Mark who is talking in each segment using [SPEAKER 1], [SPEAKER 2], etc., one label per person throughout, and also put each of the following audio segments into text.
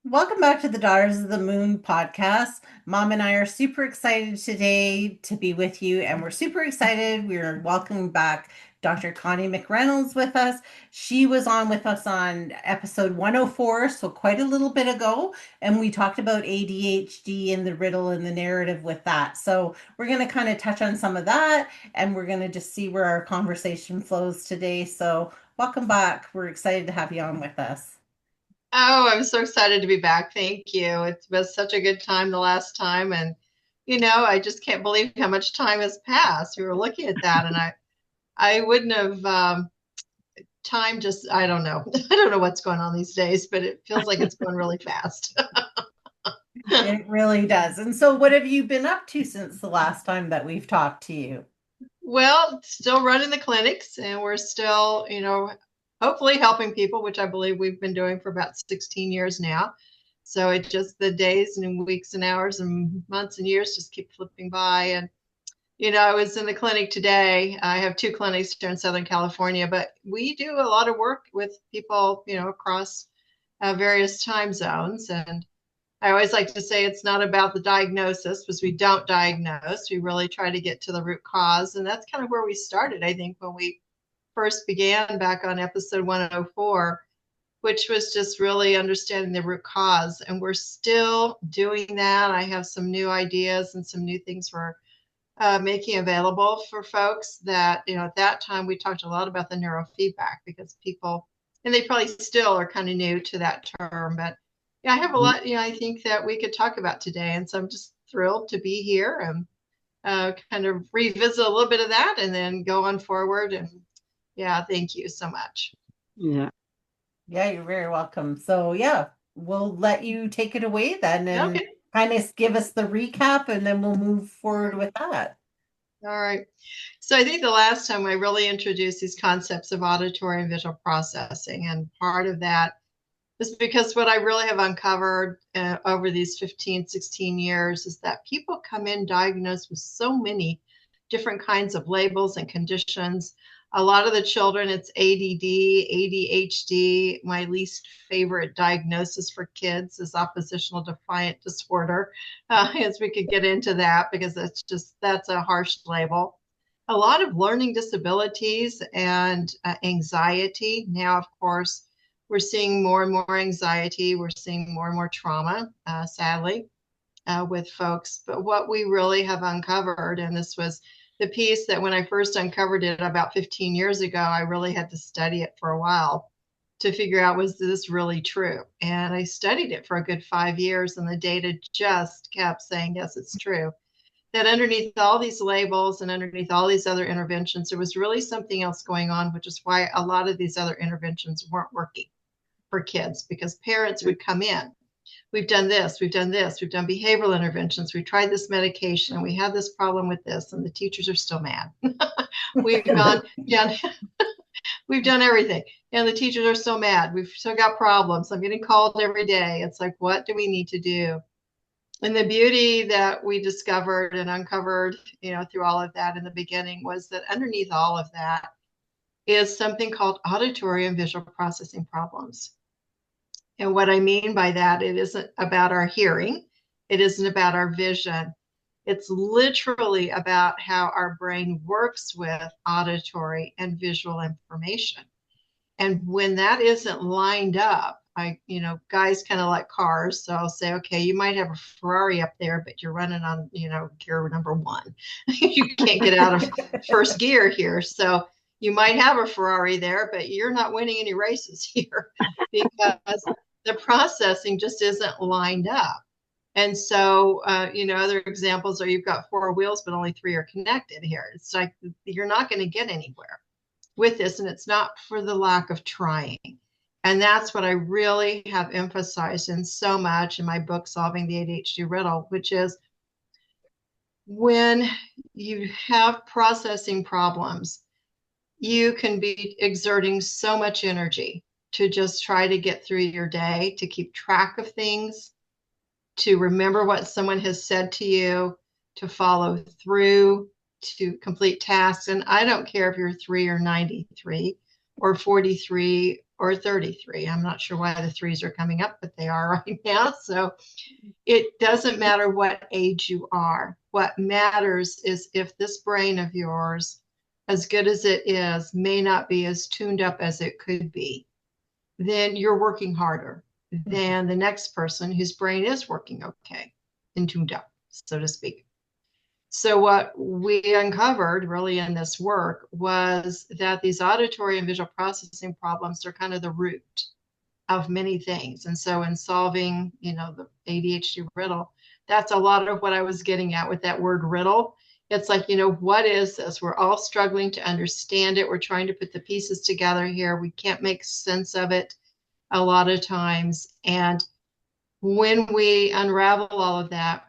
[SPEAKER 1] Welcome back to the Daughters of the Moon podcast. Mom and I are super excited today to be with you, and we're super excited. We're welcoming back Dr. Connie McReynolds with us. She was on with us on episode 104, so quite a little bit ago, and we talked about ADHD and the riddle and the narrative with that. So we're going to kind of touch on some of that, and we're going to just see where our conversation flows today. So welcome back. We're excited to have you on with us.
[SPEAKER 2] Oh, I'm so excited to be back. Thank you. It was such a good time the last time. And, I just can't believe how much time has passed. We were looking at that and I wouldn't have, time just, I don't know. I don't know what's going on these days, but it feels like it's going really fast.
[SPEAKER 1] It really does. And so, what have you been up to since the last time that we've talked to you?
[SPEAKER 2] Well, still running the clinics and we're still, hopefully helping people, which I believe we've been doing for about 16 years now. So it just the days and weeks and hours and months and years just keep flipping by. And, I was in the clinic today. I have two clinics here in Southern California, but we do a lot of work with people, across various time zones. And I always like to say it's not about the diagnosis because we don't diagnose. We really try to get to the root cause. And that's kind of where we started, I think, when we first began back on episode 104, which was just really understanding the root cause. And we're still doing that. I have some new ideas and some new things we're making available for folks that, at that time we talked a lot about the neurofeedback because people, and they probably still are kind of new to that term, but yeah, I have a lot, I think that we could talk about today. And so I'm just thrilled to be here and kind of revisit a little bit of that and then go on forward. And yeah, thank you so much.
[SPEAKER 3] Yeah.
[SPEAKER 1] Yeah, you're very welcome. So, yeah, we'll let you take it away then and
[SPEAKER 2] Okay.
[SPEAKER 1] kind of give us the recap, and then we'll move forward with that.
[SPEAKER 2] All right. So I think the last time I really introduced these concepts of auditory and visual processing, and part of that is because what I really have uncovered over these 15, 16 years is that people come in diagnosed with so many different kinds of labels and conditions. A lot of the children, it's ADD, ADHD. My least favorite diagnosis for kids is oppositional defiant disorder, as we could get into that because that's a harsh label. A lot of learning disabilities and anxiety. Now, of course, we're seeing more and more anxiety. We're seeing more and more trauma, sadly, with folks. But what we really have uncovered, and this was the piece that when I first uncovered it about 15 years ago, I really had to study it for a while to figure out, was this really true? And I studied it for a good 5 years, and the data just kept saying, yes, it's true. That underneath all these labels and underneath all these other interventions, there was really something else going on, which is why a lot of these other interventions weren't working for kids, because parents would come in. We've done this, we've done this, we've done behavioral interventions, we tried this medication, and we have this problem with this, and the teachers are still mad. We've gone, yeah, we've done everything, and the teachers are still mad. We've still got problems. I'm getting called every day. It's like, what do we need to do? And the beauty that we discovered and uncovered, through all of that in the beginning was that underneath all of that is something called auditory and visual processing problems. And what I mean by that, it isn't about our hearing. It isn't about our vision. It's literally about how our brain works with auditory and visual information. And when that isn't lined up, guys kind of like cars. So I'll say, okay, you might have a Ferrari up there, but you're running on, gear number one. You can't get out of first gear here. So you might have a Ferrari there, but you're not winning any races here because the processing just isn't lined up. And so, other examples are you've got four wheels, but only three are connected here. It's like you're not going to get anywhere with this, and it's not for the lack of trying. And that's what I really have emphasized in so much in my book, Solving the ADHD Riddle, which is when you have processing problems, you can be exerting so much energy to just try to get through your day, to keep track of things, to remember what someone has said to you, to follow through, to complete tasks. And I don't care if you're 3 or 93 or 43 or 33. I'm not sure why the threes are coming up, but they are right now. So it doesn't matter what age you are. What matters is if this brain of yours, as good as it is, may not be as tuned up as it could be, then you're working harder than the next person whose brain is working okay and tuned up, so to speak. So what we uncovered really in this work was that these auditory and visual processing problems are kind of the root of many things. And so in solving, the ADHD riddle, that's a lot of what I was getting at with that word riddle. It's like, what is this? We're all struggling to understand it. We're trying to put the pieces together here. We can't make sense of it a lot of times. And when we unravel all of that,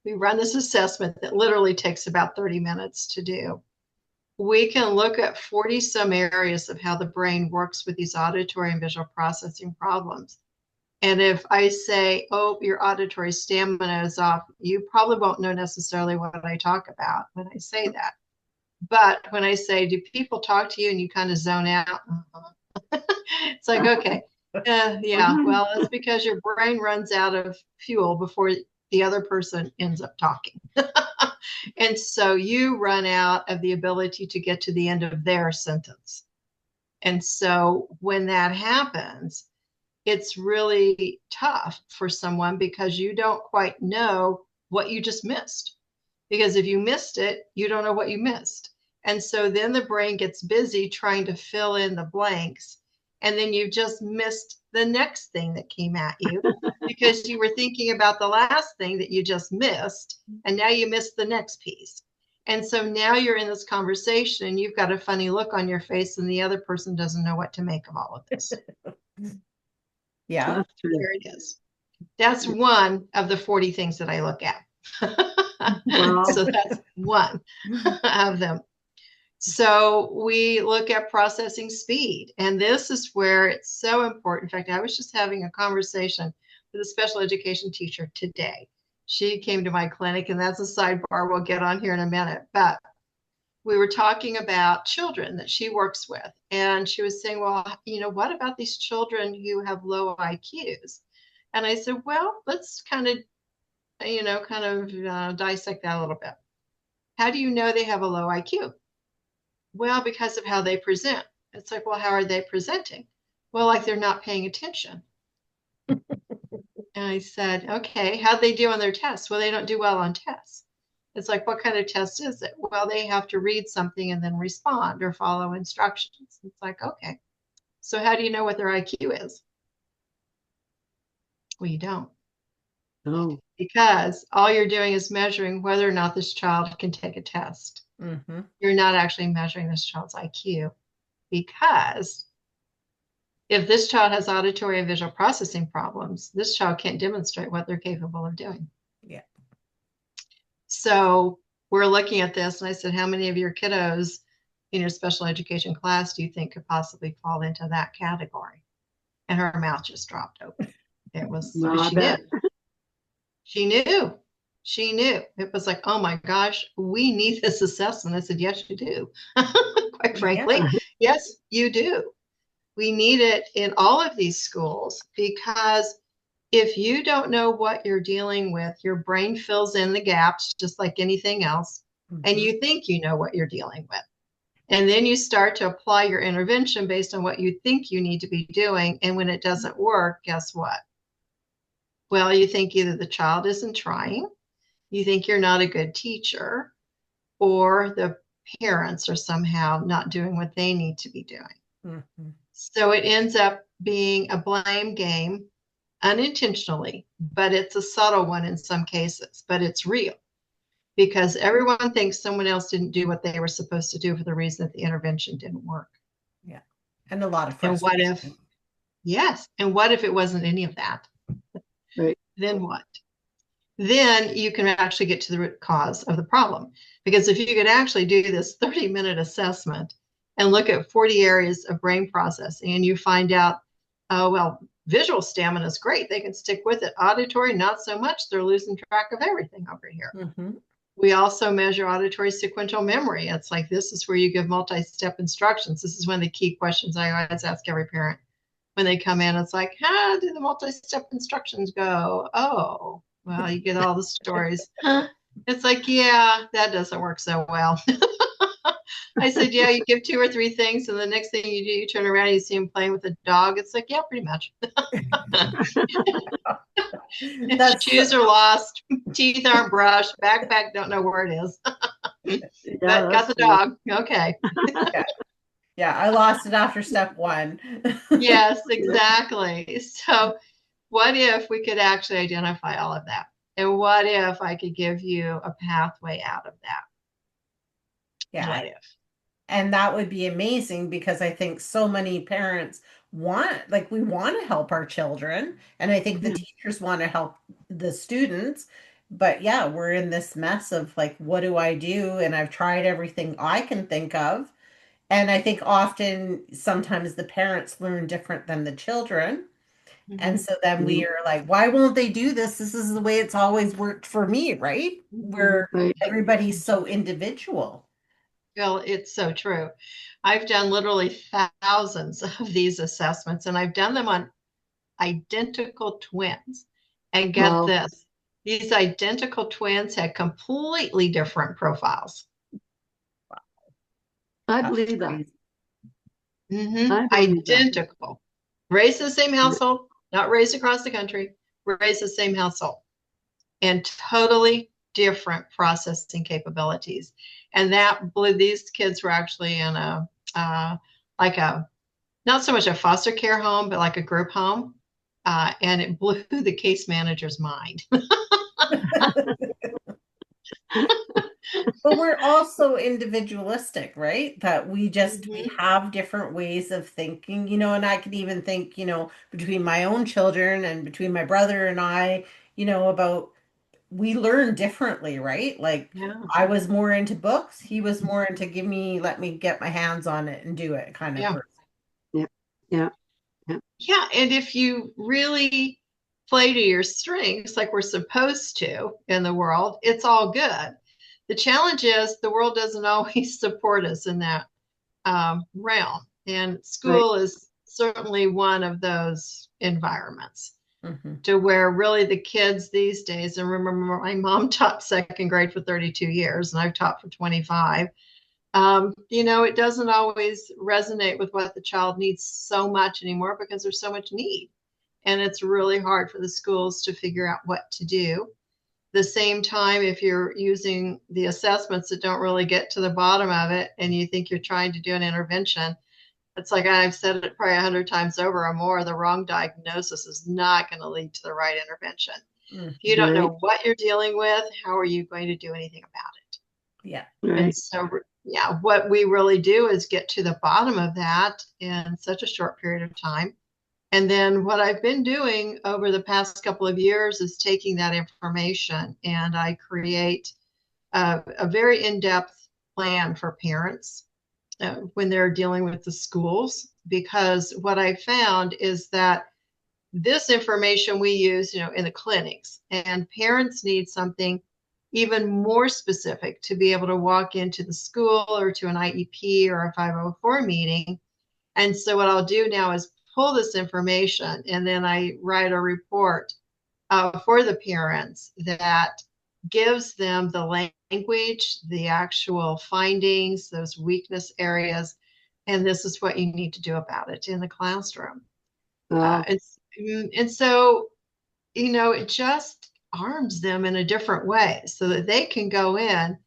[SPEAKER 2] we run this assessment that literally takes about 30 minutes to do. We can look at 40 some areas of how the brain works with these auditory and visual processing problems. And if I say, oh, your auditory stamina is off, you probably won't know necessarily what I talk about when I say that. But when I say, do people talk to you and you kind of zone out? It's like, okay, yeah, well, it's because your brain runs out of fuel before the other person ends up talking. And so you run out of the ability to get to the end of their sentence. And so when that happens, it's really tough for someone because you don't quite know what you just missed. Because if you missed it, you don't know what you missed. And so then the brain gets busy trying to fill in the blanks. And then you just missed the next thing that came at you because you were thinking about the last thing that you just missed. And now you missed the next piece. And so now you're in this conversation and you've got a funny look on your face and the other person doesn't know what to make of all of this.
[SPEAKER 1] Yeah.
[SPEAKER 2] There it is. That's one of the 40 things that I look at. Wow. So that's one of them. So we look at processing speed, and this is where it's so important. In fact, I was just having a conversation with a special education teacher today. She came to my clinic, and that's a sidebar we'll get on here in a minute. But we were talking about children that she works with, and she was saying, well, what about these children who have low IQs? And I said, well, let's kind of dissect that a little bit. How do you know they have a low IQ? Well, because of how they present. It's like, well, how are they presenting? Well, like they're not paying attention. And I said, okay, how'd they do on their tests? Well, they don't do well on tests. It's like, what kind of test is it? Well, they have to read something and then respond or follow instructions. It's like, okay, so how do you know what their IQ is? Well, you don't.
[SPEAKER 3] Oh.
[SPEAKER 2] Because all you're doing is measuring whether or not this child can take a test. Mm-hmm. You're not actually measuring this child's IQ, because if this child has auditory and visual processing problems, this child can't demonstrate what they're capable of doing.
[SPEAKER 1] Yeah.
[SPEAKER 2] So we're looking at this, and I said, how many of your kiddos in your special education class do you think could possibly fall into that category? And her mouth just dropped open. It was, she knew. She knew. She knew. It was like, oh my gosh, we need this assessment. I said, yes, you do. Quite frankly, yeah. Yes, you do. We need it in all of these schools, because if you don't know what you're dealing with, your brain fills in the gaps just like anything else. Mm-hmm. And you think you know what you're dealing with. And then you start to apply your intervention based on what you think you need to be doing. And when it doesn't work, guess what? Well, you think either the child isn't trying, you think you're not a good teacher, or the parents are somehow not doing what they need to be doing. Mm-hmm. So it ends up being a blame game unintentionally, but it's a subtle one in some cases, but it's real, because everyone thinks someone else didn't do what they were supposed to do for the reason that the intervention didn't work.
[SPEAKER 1] Yeah. And a lot of frustration.
[SPEAKER 2] And what if it wasn't any of that?
[SPEAKER 3] Right.
[SPEAKER 2] Then what? Then you can actually get to the root cause of the problem. Because if you could actually do this 30-minute assessment and look at 40 areas of brain processing, and you find out, visual stamina is great. They can stick with it. Auditory, not so much. They're losing track of everything over here. Mm-hmm. We also measure auditory sequential memory. It's like, this is where you give multi-step instructions. This is one of the key questions I always ask every parent when they come in. It's like, how do the multi-step instructions go? Oh, well, you get all the stories. It's like, yeah, that doesn't work so well. I said, yeah, you give 2 or 3 things, and the next thing you do, you turn around and you see him playing with a dog. It's like, yeah, pretty much. Shoes are lost, teeth aren't brushed, backpack, don't know where it is. But got the dog. Okay.
[SPEAKER 1] Yeah, I lost it after step 1.
[SPEAKER 2] Yes, exactly. So what if we could actually identify all of that? And what if I could give you a pathway out of that?
[SPEAKER 1] Yeah.
[SPEAKER 2] What if?
[SPEAKER 1] And that would be amazing, because I think so many parents we want to help our children. And I think the teachers want to help the students. But yeah, we're in this mess of like, what do I do? And I've tried everything I can think of. And I think often, sometimes the parents learn different than the children. And so then we are like, why won't they do this? This is the way it's always worked for me, right? Where everybody's so individual.
[SPEAKER 2] Well, it's so true. I've done literally thousands of these assessments, and I've done them on identical twins. And get this, these identical twins had completely different profiles.
[SPEAKER 3] I believe that.
[SPEAKER 2] Identical. Raised in the same household, not raised across the country, raised in the same household, and totally different processing capabilities. And these kids were actually in not so much a foster care home, but like a group home. And it blew the case manager's mind.
[SPEAKER 1] But we're also individualistic, right? That we have different ways of thinking, and I could even think, between my own children and between my brother and I, about we learn differently, right? Like I was more into books, he was more into let me get my hands on it and do it kind of person.
[SPEAKER 2] Yeah. And if you really play to your strengths like we're supposed to in the world, it's all good. The challenge is the world doesn't always support us in that realm. And school is certainly one of those environments to where really the kids these days, and remember, my mom taught second grade for 32 years and I've taught for 25. It doesn't always resonate with what the child needs so much anymore because there's so much need. And it's really hard for the schools to figure out what to do. The same time, if you're using the assessments that don't really get to the bottom of it and you think you're trying to do an intervention, it's like I've said it probably 100 times over or more, the wrong diagnosis is not going to lead to the right intervention. If you don't know what you're dealing with, how are you going to do anything about it?
[SPEAKER 1] Yeah.
[SPEAKER 2] And so, what we really do is get to the bottom of that in such a short period of time. And then what I've been doing over the past couple of years is taking that information and I create a very in-depth plan for parents when they're dealing with the schools, because what I found is that this information we use, in the clinics, and parents need something even more specific to be able to walk into the school or to an IEP or a 504 meeting. And so what I'll do now is pull this information and then I write a report for the parents that gives them the language, the actual findings, those weakness areas, and this is what you need to do about it in the classroom. And so, it just arms them in a different way so that they can go in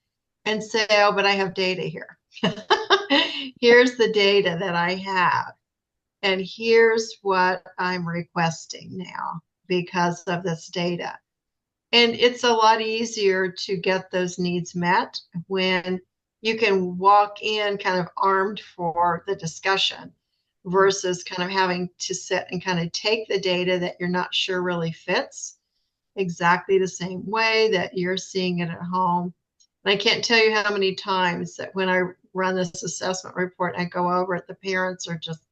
[SPEAKER 2] and say, oh, but I have data here. Here's the data that I have. And here's what I'm requesting now because of this data. And it's a lot easier to get those needs met when you can walk in kind of armed for the discussion versus kind of having to sit and kind of take the data that you're not sure really fits exactly the same way that you're seeing it at home. And I can't tell you how many times that when I run this assessment report, I go over it, the parents are just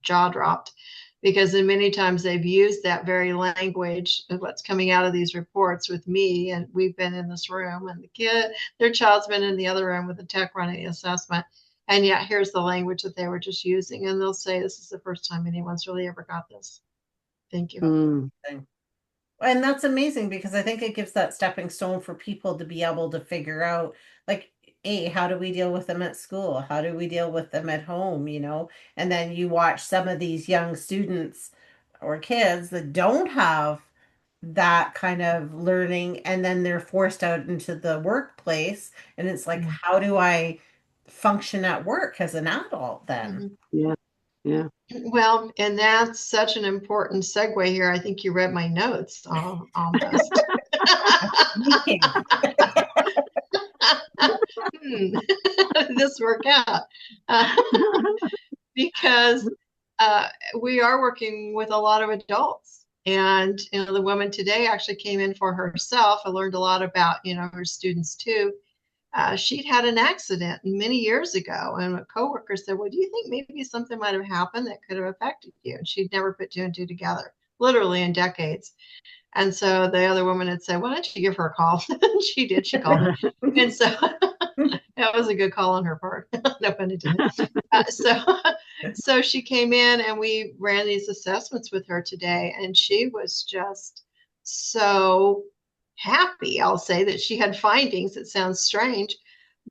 [SPEAKER 2] jaw dropped because in many times they've used that very language of what's coming out of these reports with me, and we've been in this room, and their child's been in the other room with the tech running the assessment, and yet here's the language that they were just using, and they'll say, this is the first time anyone's really ever got this. Thank you.
[SPEAKER 1] And that's amazing, because I think it gives that stepping stone for people to be able to figure out, like, hey, how do we deal with them at school? How do we deal with them at home? And then you watch some of these young students or kids that don't have that kind of learning, and then they're forced out into the workplace. And it's like, how do I function at work as an adult then?
[SPEAKER 3] Yeah.
[SPEAKER 2] Well, and that's such an important segue here. I think you read my notes almost. How did this work out? Because we are working with a lot of adults. And the woman today actually came in for herself. I learned a lot about her students too. She'd had an accident many years ago, and a coworker said, well, do you think maybe something might have happened that could have affected you? And she'd never put two and two together, literally in decades. And so the other woman had said, why don't you give her a call? She did. She called me. And so that was a good call on her part. No pun intended. So she came in, and we ran these assessments with her today, and she was just so happy, I'll say, that she had findings. It sounds strange,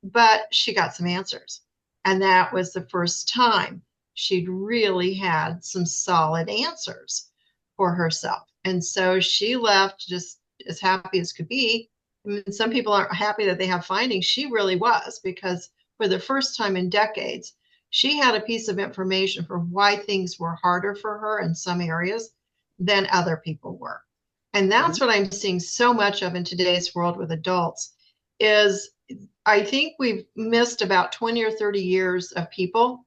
[SPEAKER 2] but she got some answers. And that was the first time she'd really had some solid answers for herself. And so she left just as happy as could be. I mean, some people aren't happy that they have findings. She really was, because for the first time in decades, she had a piece of information for why things were harder for her in some areas than other people were. And that's what I'm seeing so much of in today's world with adults is I think we've missed about 20 or 30 years of people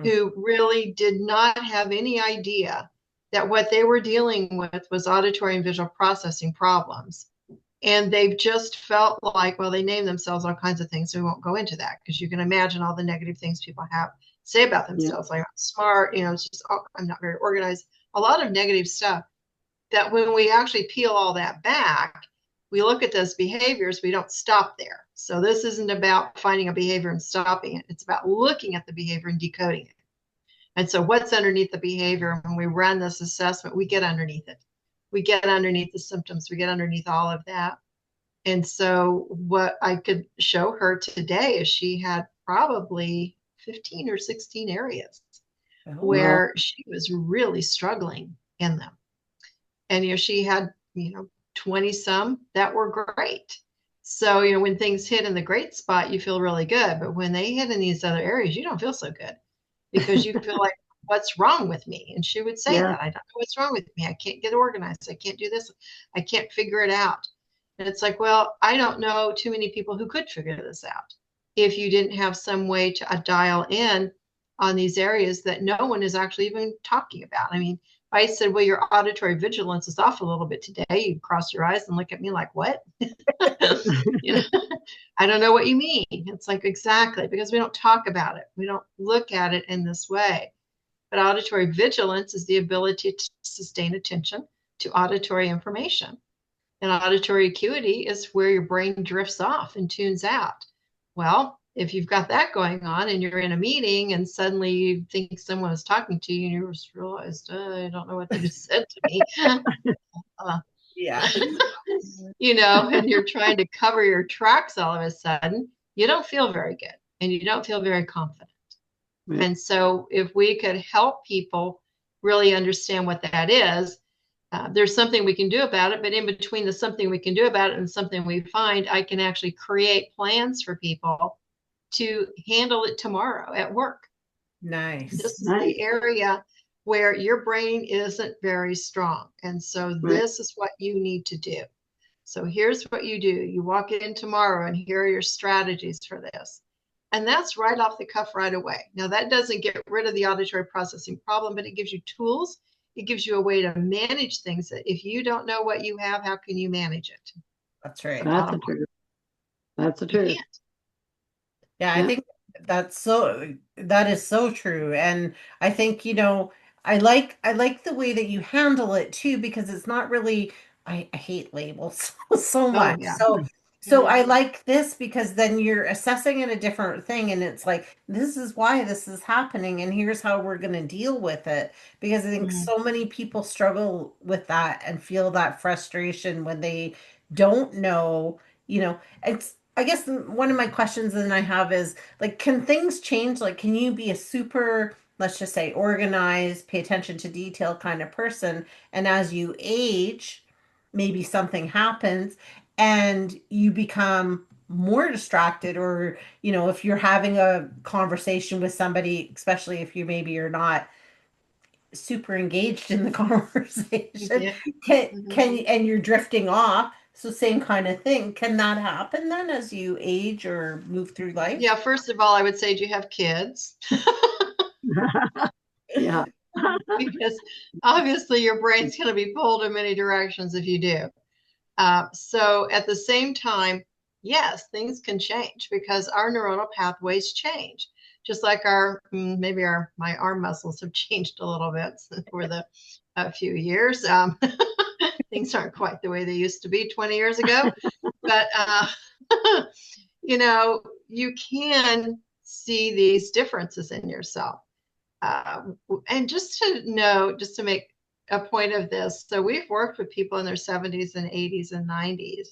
[SPEAKER 2] who really did not have any idea that what they were dealing with was auditory and visual processing problems. And they've just felt like, well, they name themselves all kinds of things. So we won't go into that, because you can imagine all the negative things people have say about themselves, like I'm smart, it's just, I'm not very organized, a lot of negative stuff. That when we actually peel all that back, we look at those behaviors, we don't stop there. So this isn't about finding a behavior and stopping it. It's about looking at the behavior and decoding it. And so what's underneath the behavior? When we run this assessment, we get underneath it. We get underneath the symptoms. We get underneath all of that. And so what I could show her today is she had probably 15 or 16 areas where she was really struggling in them. And, she had, 20 some that were great. So, when things hit in the great spot, you feel really good. But when they hit in these other areas, you don't feel so good, because you feel like, what's wrong with me? And she would say that, I don't know what's wrong with me. I can't get organized. I can't do this. I can't figure it out. And it's like, well, I don't know too many people who could figure this out if you didn't have some way to dial in on these areas that no one is actually even talking about. I mean, I said, well, your auditory vigilance is off a little bit today. You cross your eyes and look at me like, what? I don't know what you mean. It's like, exactly, because we don't talk about it. We don't look at it in this way. But auditory vigilance is the ability to sustain attention to auditory information. And auditory acuity is where your brain drifts off and tunes out. Well, if you've got that going on and you're in a meeting and suddenly you think someone is talking to you and you just realized, I don't know what they just said to me. And you're trying to cover your tracks all of a sudden, you don't feel very good and you don't feel very confident. Right. And so if we could help people really understand what that is, there's something we can do about it. But in between the something we can do about it and something we find, I can actually create plans for people to handle it tomorrow at work.
[SPEAKER 1] Nice.
[SPEAKER 2] This is the area where your brain isn't very strong. And so this is what you need to do. So here's what you do. You walk in tomorrow and here are your strategies for this. And that's right off the cuff right away. Now, that doesn't get rid of the auditory processing problem, but it gives you tools. It gives you a way to manage things that if you don't know what you have, how can you manage it?
[SPEAKER 1] That's right.
[SPEAKER 3] That's the truth. That's the truth.
[SPEAKER 1] Yeah, I think that is so true. And I think, I like the way that you handle it too, because it's not really, I hate labels so
[SPEAKER 2] Oh,
[SPEAKER 1] much.
[SPEAKER 2] yeah.
[SPEAKER 1] So
[SPEAKER 2] Mhm.
[SPEAKER 1] I like this because then you're assessing it a different thing, and it's like, this is why this is happening and here's how we're going to deal with it, because I think
[SPEAKER 2] Mhm.
[SPEAKER 1] so many people struggle with that and feel that frustration when they don't know, it's, I guess one of my questions then I have is like, can things change? Like, can you be a super, let's just say, organized, pay attention to detail kind of person, and as you age, maybe something happens and you become more distracted, or if you're having a conversation with somebody, especially if you maybe you're not super engaged in the conversation,
[SPEAKER 2] Yeah. Mhm.
[SPEAKER 1] can and you're drifting off, so same kind of thing, can that happen then as you age or move through life?
[SPEAKER 2] Yeah, first of all, I would say, do you have kids?
[SPEAKER 3] Yeah.
[SPEAKER 2] Because obviously your brain's going to be pulled in many directions if you do. So at the same time, yes, things can change because our neuronal pathways change, just like maybe my arm muscles have changed a little bit for the a few years. Things aren't quite the way they used to be 20 years ago, but you can see these differences in yourself. Uh, and just to make a point of this, so we've worked with people in their 70s and 80s and 90s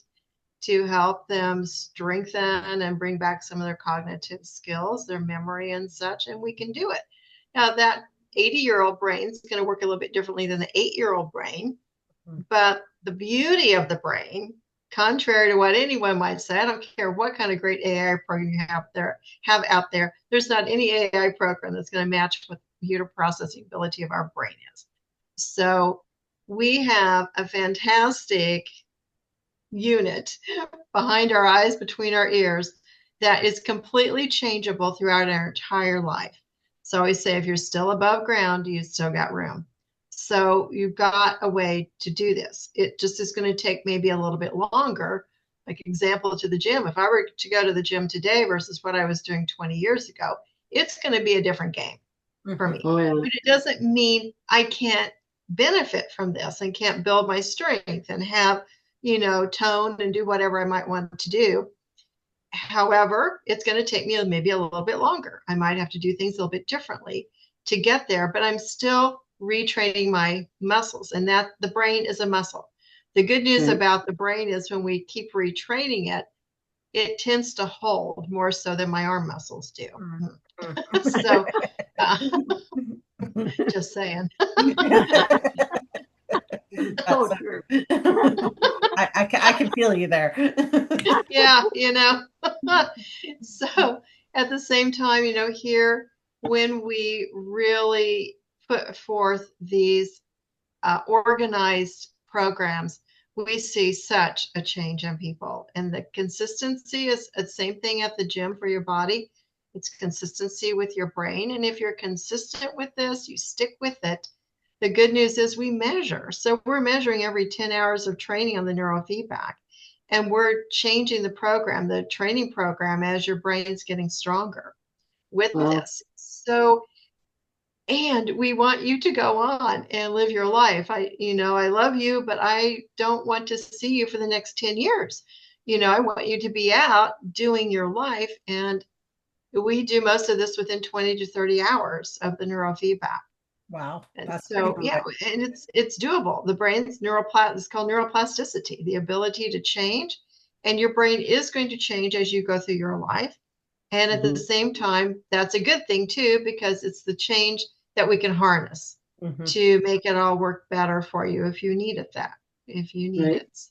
[SPEAKER 2] to help them strengthen and bring back some of their cognitive skills, their memory and such, and we can do it. Now, that 80-year-old brain is going to work a little bit differently than the 8-year-old brain, but the beauty of the brain, contrary to what anyone might say, I don't care what kind of great AI program you have out there, there's not any AI program that's going to match what the computer processing ability of our brain is. So we have a fantastic unit behind our eyes, between our ears, that is completely changeable throughout our entire life. So I always say, if you're still above ground, you still got room. So you've got a way to do this. It just is going to take maybe a little bit longer. Like, example, to the gym. If I were to go to the gym today versus what I was doing 20 years ago, it's going to be a different game for
[SPEAKER 1] Mhm.
[SPEAKER 2] me.
[SPEAKER 3] Oh, yeah.
[SPEAKER 2] But it doesn't mean I can't benefit from this and can't build my strength and have, tone and do whatever I might want to do. However, it's going to take me maybe a little bit longer. I might have to do things a little bit differently to get there, but I'm still retraining my muscles, and that the brain is a muscle. The good news
[SPEAKER 3] Right.
[SPEAKER 2] about the brain is when we keep retraining it, it tends to hold more so than my arm muscles do. So, uh, just saying.
[SPEAKER 3] So
[SPEAKER 1] That's
[SPEAKER 3] true.
[SPEAKER 1] I can feel you there.
[SPEAKER 2] Yeah. So at the same time, here, when we really put forth these organized programs, we see such a change in people. And the consistency is the same thing at the gym for your body. It's consistency with your brain. And if you're consistent with this, you stick with it. The good news is we measure. So we're measuring every 10 hours of training on the neurofeedback. And we're changing the program, the training program, as your brain's getting stronger with
[SPEAKER 3] Well,
[SPEAKER 2] this. So, and we want you to go on and live your life. I love you, but I don't want to see you for the next 10 years. I want you to be out doing your life. And we do most of this within 20 to 30 hours of the neurofeedback.
[SPEAKER 1] Wow,
[SPEAKER 2] And
[SPEAKER 1] that's pretty
[SPEAKER 2] so, yeah,
[SPEAKER 1] good.
[SPEAKER 2] and it's doable. The brain's it's called neuroplasticity, the ability to change. And your brain is going to change as you go through your life. And at the
[SPEAKER 3] mhm.
[SPEAKER 2] same time, that's a good thing too, because it's the change that we can harness
[SPEAKER 1] Hmm.
[SPEAKER 2] to make it all work better for you if you need
[SPEAKER 3] Right.
[SPEAKER 2] it. So,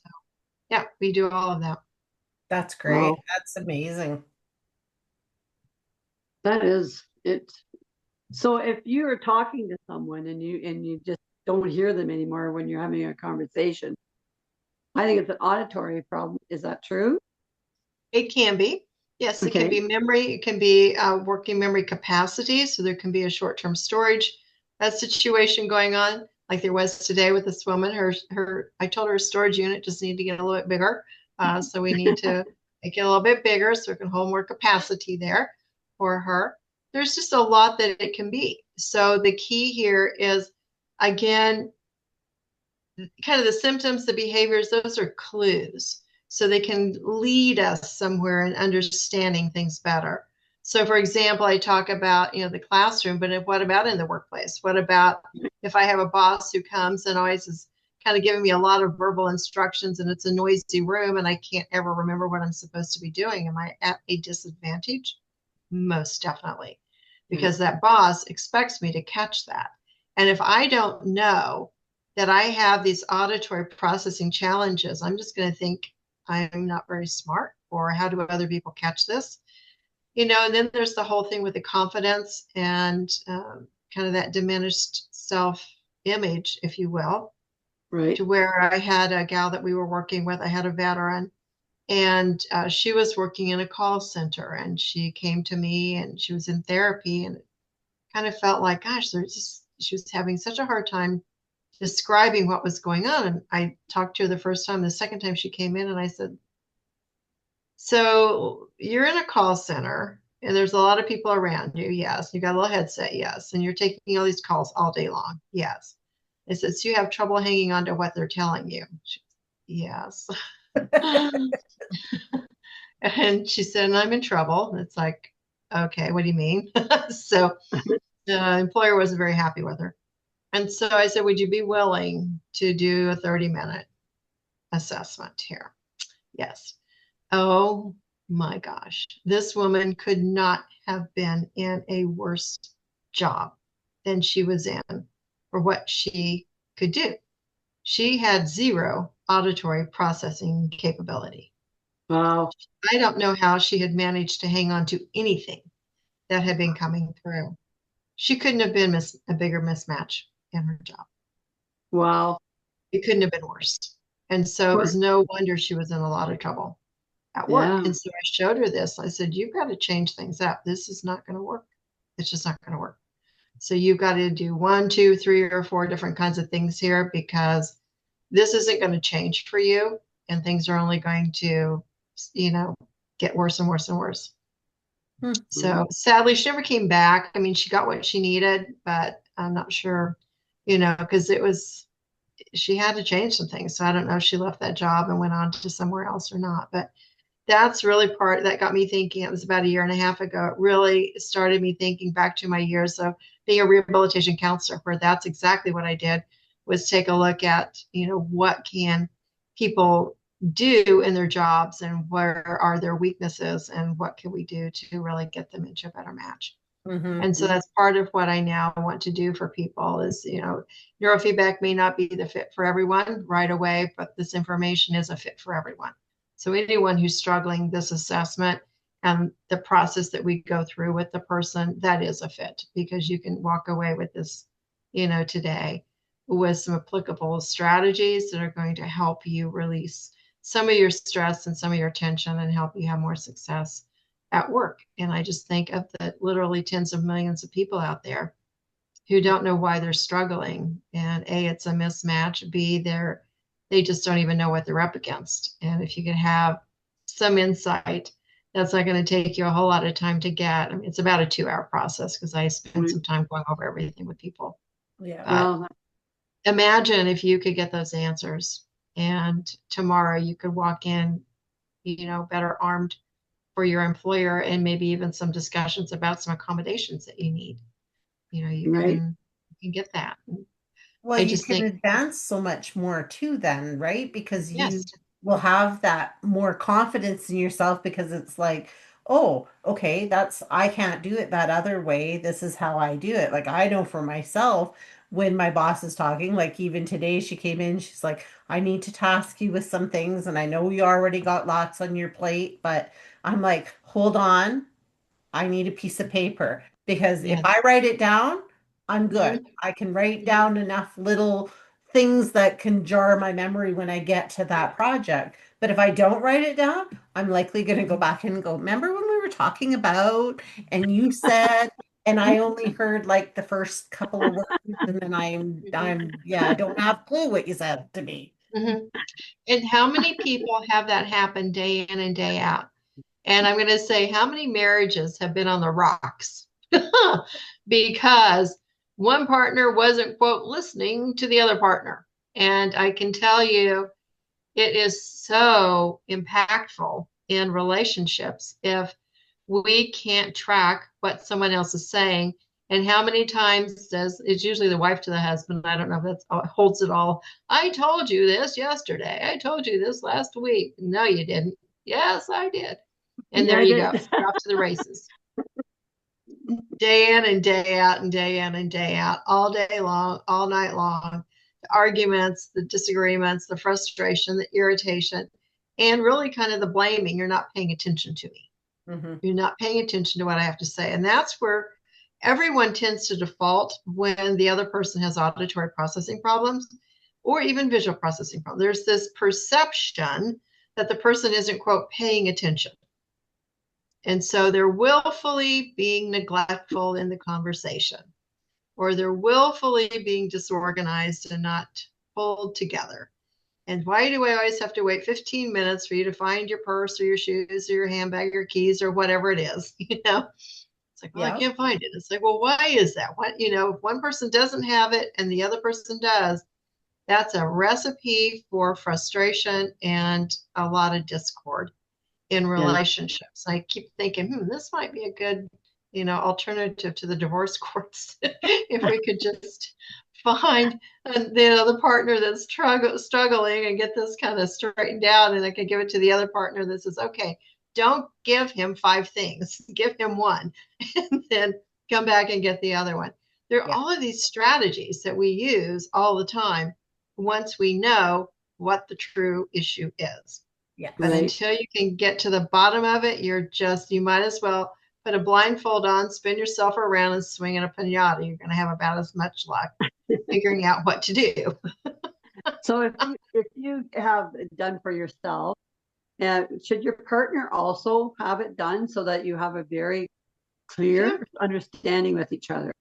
[SPEAKER 2] yeah, we do all of that.
[SPEAKER 1] That's great.
[SPEAKER 3] Wow.
[SPEAKER 1] That's amazing.
[SPEAKER 3] That is it. So if you are talking to someone and you just don't hear them anymore when you're having a conversation, I think it's an auditory problem. Is that true?
[SPEAKER 2] It can be. Yes, it can
[SPEAKER 3] Okay.
[SPEAKER 2] be memory. It can be working memory capacity. So there can be a short-term storage situation going on, like there was today with this woman. I told her storage unit just need to get a little bit bigger. So we need to make it a little bit bigger so it can hold more capacity there for her. there's just a lot that it can be. So the key here is, again, kind of the symptoms, the behaviors, those are clues. So they can lead us somewhere in understanding things better. So for example, I talk about, the classroom, but what about in the workplace? What about if I have a boss who comes and always is kind of giving me a lot of verbal instructions and it's a noisy room and I can't ever remember what I'm supposed to be doing? Am I at a disadvantage? Most definitely, because that boss expects me to catch that. And if I don't know that I have these auditory processing challenges, I'm just going to think I'm not very smart, or how do other people catch this? And then there's the whole thing with the confidence and kind of that diminished self-image, if you will,
[SPEAKER 3] Right.
[SPEAKER 2] to where I had a gal that we were working with. I had a veteran, and she was working in a call center, and she came to me and she was in therapy, and it kind of felt like, gosh, she was having such a hard time describing what was going on. And I talked to her the first time. The second time she came in, and I said, so you're in a call center and there's a lot of people around you. Yes. You got a little headset. Yes. And you're taking all these calls all day long. Yes. I said, so you have trouble hanging on to what they're telling you? Yes. And she said, and I'm in trouble. It's like, okay, what do you mean? So the employer wasn't very happy with her. And so I said, would you be willing to do a 30-minute assessment here? Yes. Oh my gosh. This woman could not have been in a worse job than she was in for what she could do. She had zero auditory processing capability.
[SPEAKER 3] Wow.
[SPEAKER 2] I don't know how she had managed to hang on to anything that had been coming through. She couldn't have been a bigger mismatch in her job.
[SPEAKER 3] Wow.
[SPEAKER 2] It couldn't have been worse. And so it was no wonder she was in a lot of trouble at work.
[SPEAKER 3] Yeah.
[SPEAKER 2] And so I showed her this. I said, you've got to change things up. This is not going to work. It's just not going to work. So you've got to do 1, 2, 3, or 4 different kinds of things here, because this isn't going to change for you. And things are only going to, get worse and worse and worse. Mm-hmm. So sadly, she never came back. I mean, she got what she needed, but I'm not sure, because she had to change some things. So I don't know if she left that job and went on to somewhere else or not. But that's really part that got me thinking. It was about 1.5 years ago. It really started me thinking back to my years of being a rehabilitation counselor, where that's exactly what I did, was take a look at, what can people do in their jobs and where are their weaknesses and what can we do to really get them into a better match. Mm-hmm. And so that's part of what I now want to do for people is, neurofeedback may not be the fit for everyone right away, but this information is a fit for everyone. So anyone who's struggling, this assessment and the process that we go through with the person, that is a fit, because you can walk away with this, today with some applicable strategies that are going to help you release some of your stress and some of your tension and help you have more success at work. And I just think of the literally tens of millions of people out there who don't know why they're struggling. And A, it's a mismatch. B, they just don't even know what they're up against. And if you can have some insight, that's not going to take you a whole lot of time to get. I mean, it's about a 2-hour process because I spend some time going over everything with people.
[SPEAKER 1] Yeah.
[SPEAKER 2] Well, imagine if you could get those answers and tomorrow you could walk in, better armed for your employer, and maybe even some discussions about some accommodations that you need. You can get that.
[SPEAKER 1] Well, you can advance so much more too then, right? Because you will have that more confidence in yourself, because it's like, oh, okay, I can't do it that other way. This is how I do it. Like, I know for myself, when my boss is talking, like even today she came in, she's like, I need to task you with some things, and I know you already got lots on your plate, but I'm like, hold on, I need a piece of paper, because if I write it down, I'm good. I can write down enough little things that can jar my memory when I get to that project. But if I don't write it down, I'm likely going to go back and go, remember when we were talking about, and you said, and I only heard like the first couple of words, and then I don't have a clue what you said to me.
[SPEAKER 2] Mm-hmm. And how many people have that happen day in and day out? And I'm going to say, how many marriages have been on the rocks because one partner wasn't, quote, listening to the other partner. And I can tell you, it is so impactful in relationships if we can't track what someone else is saying. And how many times it's usually the wife to the husband. I don't know if that's holds it all. I told you this yesterday. I told you this last week. No, you didn't. Yes, I did. And there you go. Off to the races. Day in and day out and day in and day out, all day long, all night long. The arguments, the disagreements, the frustration, the irritation, and really kind of the blaming. You're not paying attention to me. Mm-hmm. You're not paying attention to what I have to say. And that's where everyone tends to default when the other person has auditory processing problems or even visual processing problems. There's this perception that the person isn't, quote, paying attention. And so they're willfully being neglectful in the conversation, or they're willfully being disorganized and not pulled together. And why do I always have to wait 15 minutes for you to find your purse or your shoes or your handbag or keys or whatever it is? It's like, well, I can't find it. It's like, well, why is that? What, if one person doesn't have it and the other person does, that's a recipe for frustration and a lot of discord in relationships. I keep thinking, this might be a good, alternative to the divorce courts. If we could just find the partner that's struggling and get this kind of straightened out, and I can give it to the other partner that says, okay, don't give him 5 things, give him 1, and then come back and get the other one. There are all of these strategies that we use all the time once we know what the true issue is. Yeah. But until you can get to the bottom of it, you might as well put a blindfold on, spin yourself around, and swing in a pinata. You're going to have about as much luck figuring out what to do.
[SPEAKER 3] So if you have it done for yourself, should your partner also have it done so that you have a very clear understanding with each other?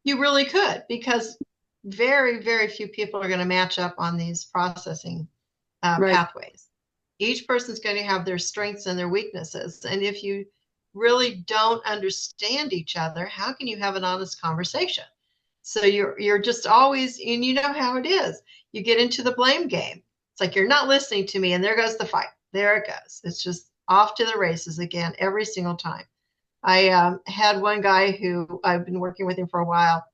[SPEAKER 2] You really could, because very, very few people are going to match up on these processing pathways. Each person's going to have their strengths and their weaknesses. And if you really don't understand each other, how can you have an honest conversation? So you're just always, and you know how it is. You get into the blame game. It's like, you're not listening to me, and there goes the fight. There it goes. It's just off to the races again every single time. I had one guy who I've been working with him for a while,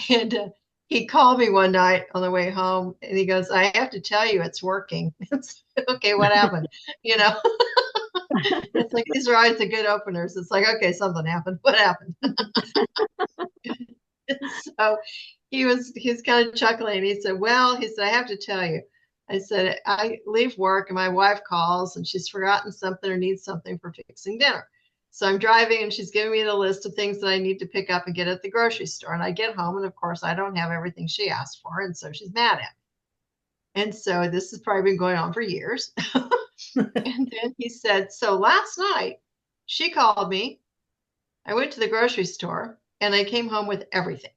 [SPEAKER 2] and he called me one night on the way home, and he goes, I have to tell you, it's working. It's, okay, what happened? It's like, these are always the good openers. It's like, okay, something happened. What happened? So he's kind of chuckling. He said, I have to tell you. I said, I leave work and my wife calls and she's forgotten something or needs something for fixing dinner. So I'm driving and she's giving me the list of things that I need to pick up and get at the grocery store. And I get home and of course I don't have everything she asked for. And so she's mad at me. And so this has probably been going on for years. And then he said, so last night she called me. I went to the grocery store and I came home with everything.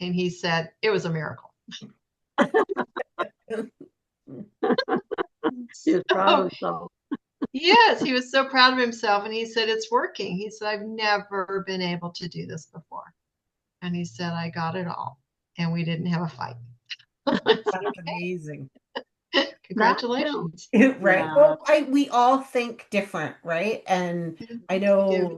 [SPEAKER 2] And he said, it was a miracle.
[SPEAKER 3] He was proud of himself.
[SPEAKER 2] Yes, he was so proud of himself. And he said, it's working. He said, I've never been able to do this before. And he said, I got it all. And we didn't have a fight.
[SPEAKER 1] That's amazing.
[SPEAKER 2] Congratulations.
[SPEAKER 1] Right. Yeah. Well, we all think different, right? And I know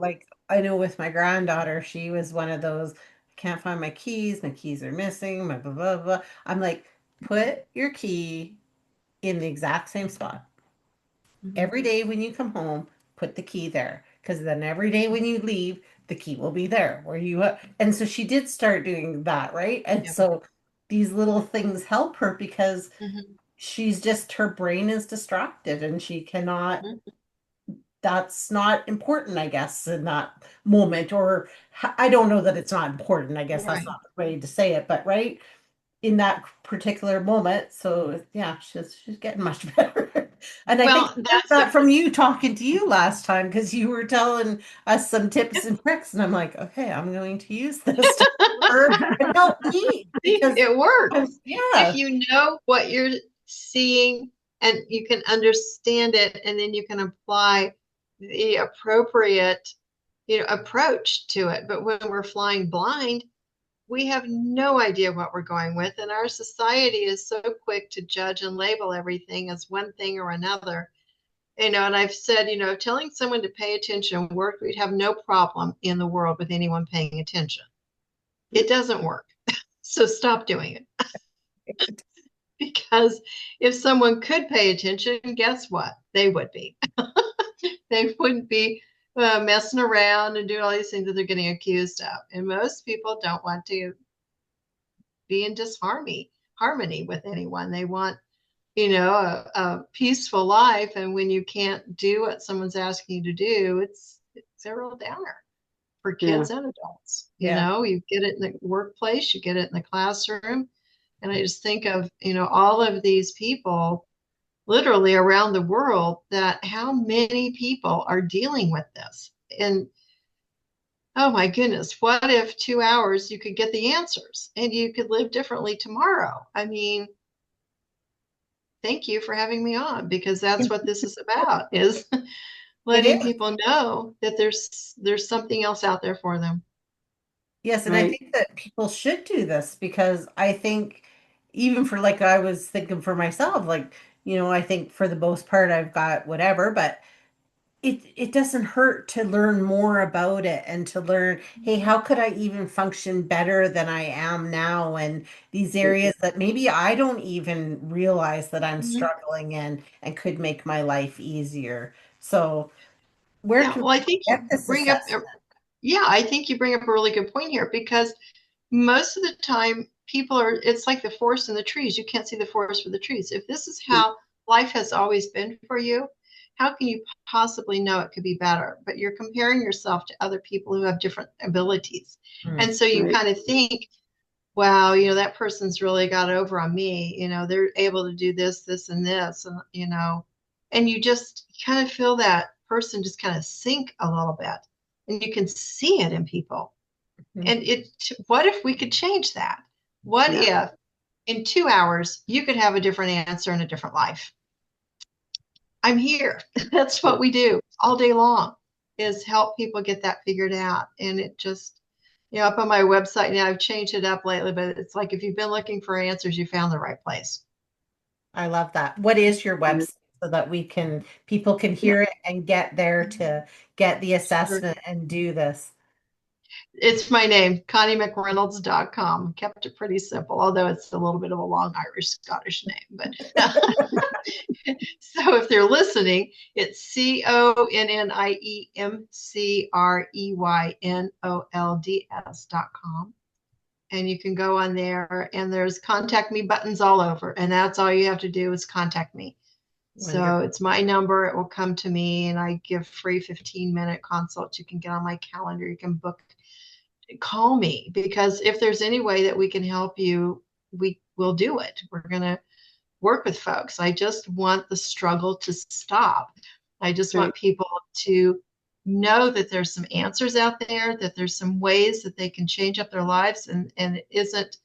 [SPEAKER 1] with my granddaughter, she was one of those, I can't find my keys are missing, my blah, blah, blah. I'm like, put your key in the exact same spot. Mm-hmm. Every day when you come home, put the key there. Because then every day when you leave, the key will be there where you are. And so she did start doing that, right? And so these little things help her because she's just, her brain is distracted and she cannot, that's not important, I guess, in that moment. Or I don't know that it's not important. I guess that's not the way to say it, but right in that particular moment. So yeah, she's getting much better. And I think that's that from you talking to you last time, because you were telling us some tips and tricks, and I'm like, okay, I'm going to use this to help me because
[SPEAKER 2] it works. If you know what you're seeing and you can understand it, and then you can apply the appropriate approach to it. But when we're flying blind, we have no idea what we're going with. And our society is so quick to judge and label everything as one thing or another. And I've said, telling someone to pay attention and work, we'd have no problem in the world with anyone paying attention. It doesn't work. So stop doing it. Because if someone could pay attention, guess what? They would be. They wouldn't be messing around and doing all these things that they're getting accused of. And most people don't want to be in disharmony with anyone. They want, a peaceful life. And when you can't do what someone's asking you to do, it's a real downer for kids and adults. You get it in the workplace, you get it in the classroom. And I just think of, all of these people literally around the world, that how many people are dealing with this. And oh my goodness, what if 2 hours you could get the answers and you could live differently tomorrow? I mean, thank you for having me on, because that's what this is about, is letting people know that there's something else out there for them.
[SPEAKER 1] Yes, and I think that people should do this, because I think even for, like, I was thinking for myself, like, I think for the most part I've got whatever, but it doesn't hurt to learn more about it and to learn, hey, how could I even function better than I am now? And these areas that maybe I don't even realize that I'm struggling in and could make my life easier. So where can
[SPEAKER 2] I
[SPEAKER 1] we
[SPEAKER 2] think
[SPEAKER 1] get this assessment?
[SPEAKER 2] I think you bring up a really good point here, because most of the time it's like the forest and the trees. You can't see the forest for the trees. If this is how life has always been for you, how can you possibly know it could be better? But you're comparing yourself to other people who have different abilities. And so you kind of think, wow, that person's really got over on me. They're able to do this, this, and this, and you just kind of feel that person just kind of sink a little bit, and you can see it in people. And what if we could change that? What if in 2 hours you could have a different answer in a different life? I'm here. That's what we do all day long, is help people get that figured out. And it just, up on my website now, I've changed it up lately, but it's like, if you've been looking for answers, you found the right place.
[SPEAKER 1] I love that. What is your website, so that people can hear it and get there to get the assessment and do this?
[SPEAKER 2] It's my name, ConnieMcReynolds.com. Kept it pretty simple, although it's a little bit of a long Irish Scottish name. But so if they're listening, it's ConnieMcReynolds.com. And you can go on there, and there's contact me buttons all over. And that's all you have to do is contact me. Wonderful. So it's my number. It will come to me, and I give free 15-minute consults. You can get on my calendar. You can book. Call me, because if there's any way that we can help you, we will do it. We're going to work with folks. I just want the struggle to stop. I just want people to know that there's some answers out there, that there's some ways that they can change up their lives, and it isn't,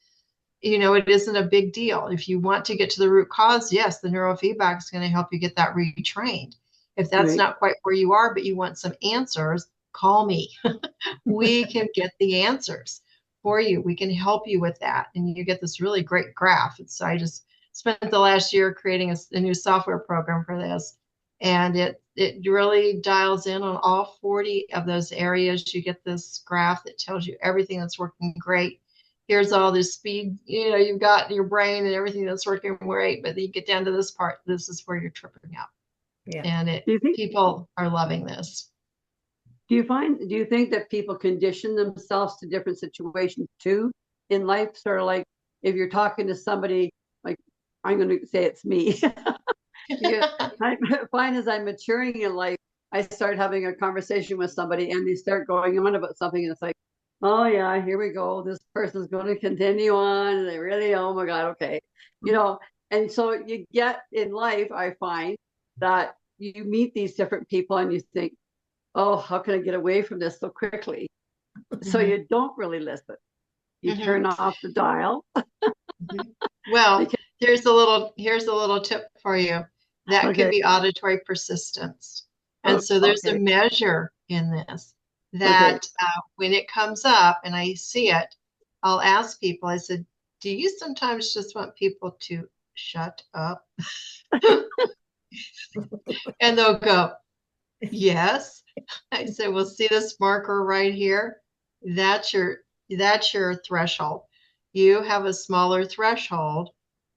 [SPEAKER 2] it isn't a big deal. If you want to get to the root cause, yes, the neurofeedback is going to help you get that retrained. If that's not quite where you are, but you want some answers, call me. We can get the answers for you. We can help you with that. And you get this really great graph. So I just spent the last year creating a new software program for this. And it really dials in on all 40 of those areas. You get this graph that tells you everything that's working great. Here's all this speed, you've got your brain and everything that's working great. But then you get down to this part. This is where you're tripping up. Yeah. And people are loving this.
[SPEAKER 3] Do you think that people condition themselves to different situations too in life? Sort of like if you're talking to somebody, like, I'm going to say it's me. I find as I'm maturing in life, I start having a conversation with somebody and they start going on about something, and it's like, oh yeah, here we go. This person's going to continue on. And they really, oh my God, okay. And so you get in life, I find that you meet these different people and you think, oh, how can I get away from this so quickly? So you don't really listen. You turn off the dial.
[SPEAKER 2] Well, here's a little tip for you. That could be auditory persistence. And so there's a measure in this. that when it comes up and I see it, I'll ask people, I said, do you sometimes just want people to shut up? And they'll go, yes. I said, well, see this marker right here? That's your threshold. You have a smaller threshold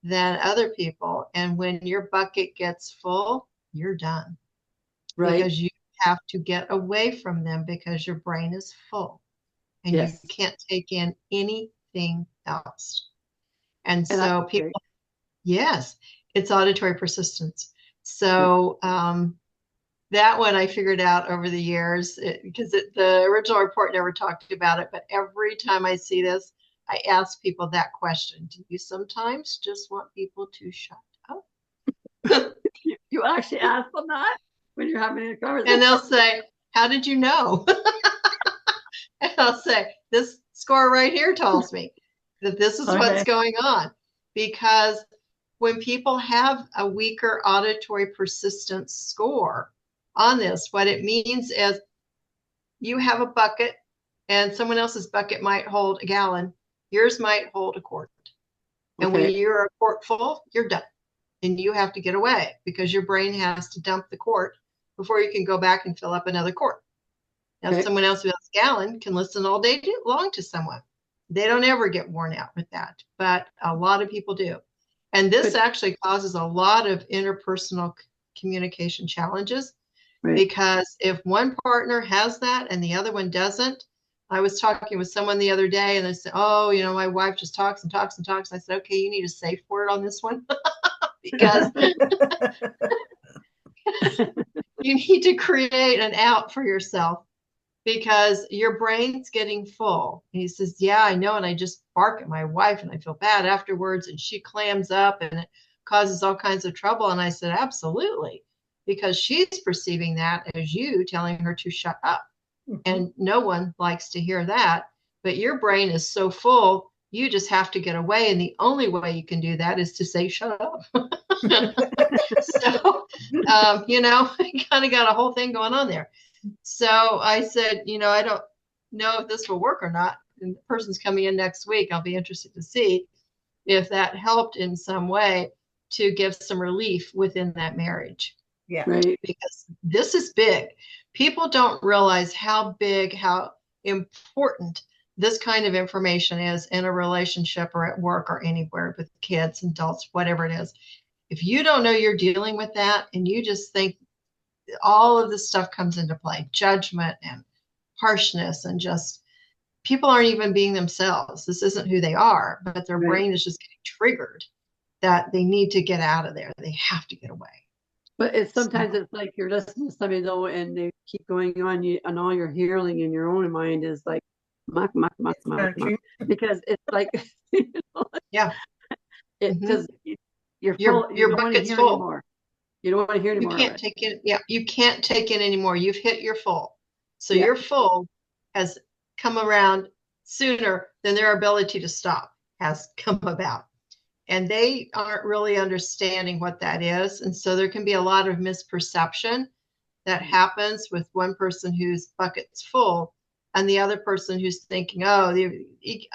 [SPEAKER 2] than other people. And when your bucket gets full, you're done.
[SPEAKER 3] Right.
[SPEAKER 2] Because you have to get away from them because your brain is full and you can't take in anything else. And so people, yes, it's auditory persistence. So that one I figured out over the years because the original report never talked about it. But every time I see this, I ask people that question. Do you sometimes just want people to shut up?
[SPEAKER 3] You actually ask them that when you're having a conversation?
[SPEAKER 2] And they'll say, how did you know? And I'll say, this score right here tells me that this is what's going on. Because when people have a weaker auditory persistence score on this, what it means is you have a bucket and someone else's bucket might hold a gallon. Yours might hold a quart. And when you're a quart full, you're done. And you have to get away because your brain has to dump the quart before you can go back and fill up another quart. Now, someone else who has a gallon can listen all day long to someone. They don't ever get worn out with that, but a lot of people do. And this actually causes a lot of interpersonal communication challenges because if one partner has that and the other one doesn't, I was talking with someone the other day and they said, oh, you know, my wife just talks and talks and talks. I said, okay, you need a safe word on this one because you need to create an out for yourself because your brain's getting full. And he says, yeah, I know. And I just bark at my wife and I feel bad afterwards. And she clams up and it causes all kinds of trouble. And I said, absolutely. Because she's perceiving that as you telling her to shut up. And no one likes to hear that. But your brain is so full, you just have to get away. And the only way you can do that is to say, shut up. So, you know, I kind of got a whole thing going on there. So I said, you know, I don't know if this will work or not. And the person's coming in next week. I'll be interested to see if that helped in some way to give some relief within that marriage.
[SPEAKER 1] Yeah.
[SPEAKER 3] Right.
[SPEAKER 2] Because this is big. People don't realize how big, how important this kind of information is in a relationship or at work or anywhere with kids, adults, whatever it is. If you don't know you're dealing with that and you just think all of this stuff comes into play, judgment and harshness and just people aren't even being themselves. This isn't who they are, but their brain is just getting triggered that they need to get out of there. They have to get away.
[SPEAKER 3] But it's sometimes it's like you're listening to somebody though, and they keep going on, and all you're hearing in your own mind is like muck, because it's like you know, because you're full,
[SPEAKER 2] your bucket's full.
[SPEAKER 3] Anymore. You don't want to hear anymore.
[SPEAKER 2] You can't take it. Yeah, you can't take it anymore. You've hit your full. So your full has come around sooner than their ability to stop has come about. And they aren't really understanding what that is. And so there can be a lot of misperception that happens with one person whose bucket's full and the other person who's thinking, oh,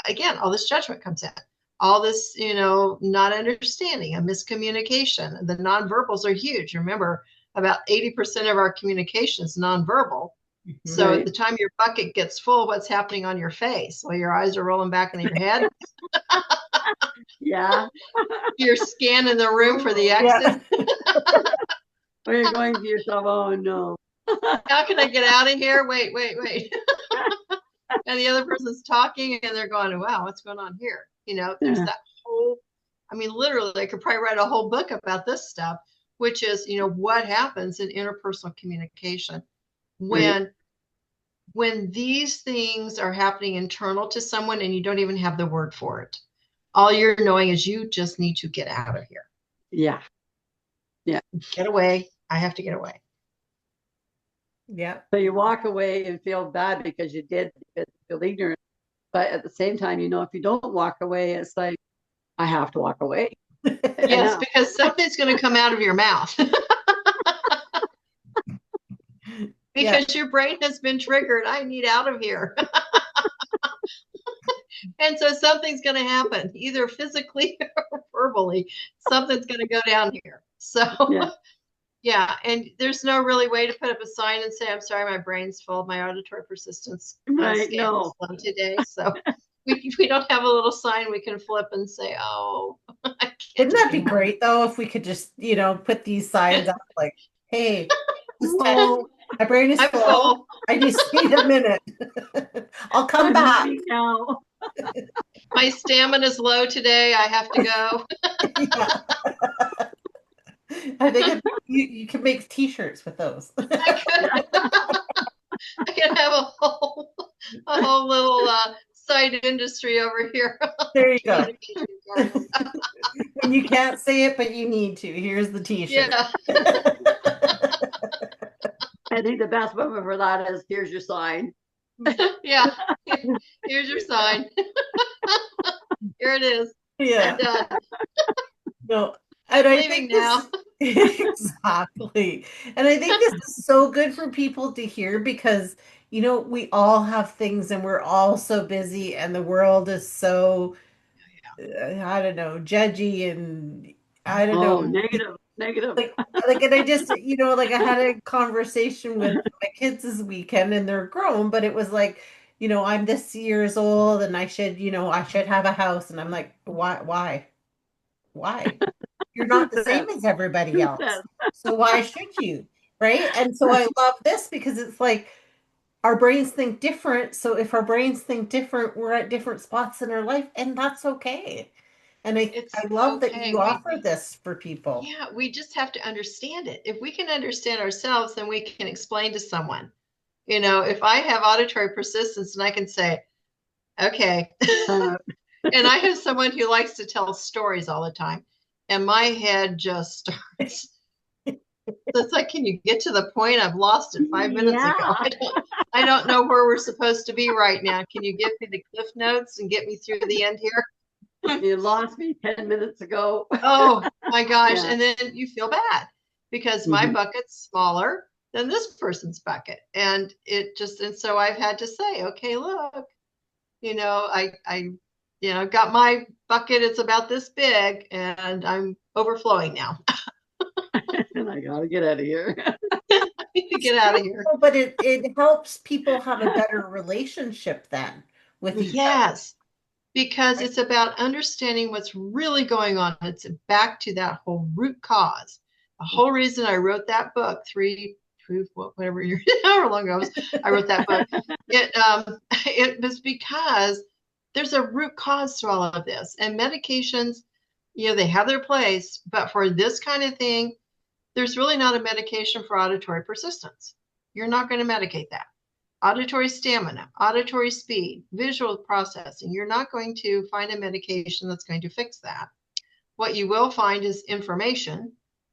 [SPEAKER 2] again, all this judgment comes in. All this, you know, not understanding, a miscommunication. The nonverbals are huge. Remember, about 80% of our communication is nonverbal. So at the time your bucket gets full, what's happening on your face? Well, your eyes are rolling back in your head. You're scanning the room for the exit.
[SPEAKER 3] Or you're going to yourself, oh no.
[SPEAKER 2] How can I get out of here? Wait. And the other person's talking and they're going, wow, what's going on here? You know, there's that whole, I mean, literally, I could probably write a whole book about this stuff, which is, you know, what happens in interpersonal communication when these things are happening internal to someone and you don't even have the word for it. All you're knowing is you just need to get out of here.
[SPEAKER 3] Yeah.
[SPEAKER 2] Get away. I have to get away.
[SPEAKER 1] Yeah.
[SPEAKER 3] So you walk away and feel bad because you did, because you feel ignorant. But at the same time, you know, if you don't walk away, it's like, I have to walk away.
[SPEAKER 2] Yes, because something's going to come out of your mouth. because your brain has been triggered. I need out of here. And so something's going to happen, either physically or verbally. Something's going to go down here. So, yeah. And there's no really way to put up a sign and say, I'm sorry, my brain's full. My auditory persistence
[SPEAKER 3] Right,
[SPEAKER 2] scan is low today. So we don't have a little sign we can flip and say, oh, I can't.
[SPEAKER 1] Wouldn't that be great, though, if we could just, put these signs up like, hey, my brain is full. I just need a minute. I'll come back.
[SPEAKER 3] Now.
[SPEAKER 2] My stamina is low today. I have to go.
[SPEAKER 1] I think you can make T-shirts with those.
[SPEAKER 2] I could have a whole little side industry over here.
[SPEAKER 1] There you go. And you can't say it, but you need to. Here's the T-shirt.
[SPEAKER 2] Yeah.
[SPEAKER 3] I think the best moment for that is, here's your sign.
[SPEAKER 2] Yeah. Here's your sign. Here it is.
[SPEAKER 1] Yeah. No.
[SPEAKER 2] And I'm leaving now.
[SPEAKER 1] Exactly. And I think this is so good for people to hear because, we all have things and we're all so busy and the world is so, I don't know, judgy and I don't know.
[SPEAKER 3] Negative.
[SPEAKER 1] And I just, I had a conversation with my kids this weekend and they're grown, but it was like, I'm this years old and I should have a house. And I'm like, why? You're not the same as everybody else. So why should you? Right. And so I love this because it's like our brains think different. So if our brains think different, we're at different spots in our life and that's okay. And I love that you offer this for people.
[SPEAKER 2] Yeah, we just have to understand it. If we can understand ourselves, then we can explain to someone. If I have auditory persistence and I can say, okay, and I have someone who likes to tell stories all the time, and my head just starts. It's like, can you get to the point? I've lost it 5 minutes ago. I don't know where we're supposed to be right now. Can you give me the cliff notes and get me through the end here?
[SPEAKER 3] You lost me 10 minutes ago.
[SPEAKER 2] Oh my gosh. Yeah. And then you feel bad because my bucket's smaller than this person's bucket. And so I've had to say, okay, look, I got my bucket. It's about this big and I'm overflowing now.
[SPEAKER 3] And I got to get out of here.
[SPEAKER 2] I need to get out of here.
[SPEAKER 1] But it helps people have a better relationship then with each other.
[SPEAKER 2] Yes. Because it's about understanding what's really going on. It's back to that whole root cause. The whole reason I wrote that book, however long ago I wrote that book, it was because there's a root cause to all of this. And medications, they have their place, but for this kind of thing, there's really not a medication for auditory persistence. You're not going to medicate that. Auditory stamina, auditory speed, visual processing. You're not going to find a medication that's going to fix that. What you will find is information,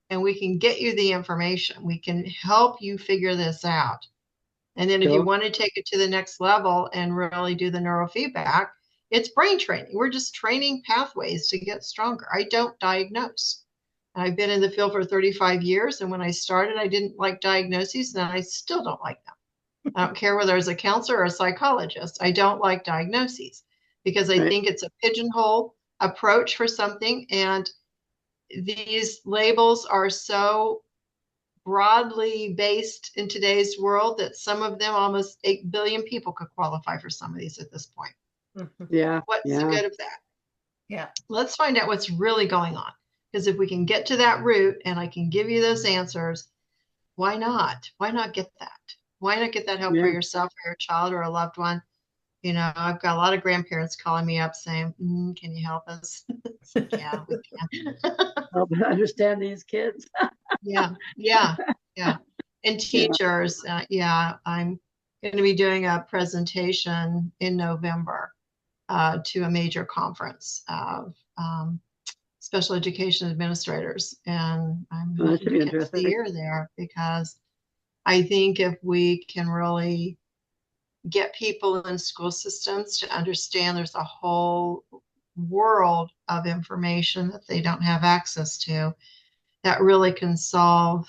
[SPEAKER 2] and we can get you the information. We can help you figure this out. And then if you want to take it to the next level and really do the neurofeedback, it's brain training. We're just training pathways to get stronger. I don't diagnose. I've been in the field for 35 years, and when I started, I didn't like diagnoses, and I still don't like them. I don't care whether it's a counselor or a psychologist. I don't like diagnoses because I think it's a pigeonhole approach for something. And these labels are so broadly based in today's world that some of them, almost 8 billion people, could qualify for some of these at this point.
[SPEAKER 3] Yeah.
[SPEAKER 2] What's the good of that?
[SPEAKER 1] Yeah.
[SPEAKER 2] Let's find out what's really going on. Because if we can get to that root and I can give you those answers, why not? Why not get that? Why not get that help for yourself or your child or a loved one? I've got a lot of grandparents calling me up saying, can you help us? Yeah, we can.
[SPEAKER 3] Help understand these kids.
[SPEAKER 2] Yeah. And teachers, I'm going to be doing a presentation in November to a major conference of special education administrators. And I'm hoping to catch the ear there because I think if we can really get people in school systems to understand there's a whole world of information that they don't have access to, that really can solve